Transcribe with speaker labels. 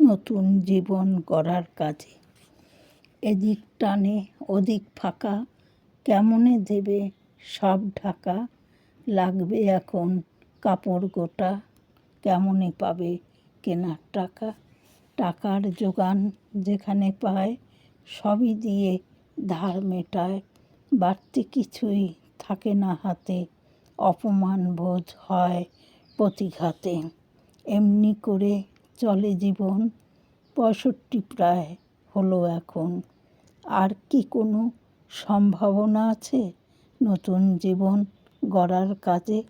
Speaker 1: নতুন জীবন গড়ার কাজে। এদিক টানে ওদিক ফাঁকা, কেমনে দেবে সব ঢাকা। লাগবে এখন কাপড় গোটা, কেমনে পাবে কেনার টাকা। টাকার জোগান যেখানে পায়, সবই দিয়ে ধার মেটায়। বাড়তি কিছুই থাকে না হাতে, অপমান বোধ হয় প্রতিঘাতে। এমনি করে চলে জীবন, 65 প্রায় হলো এখন। আর কি কোনো সম্ভাবনা আছে নতুন জীবন গড়ার কাজে?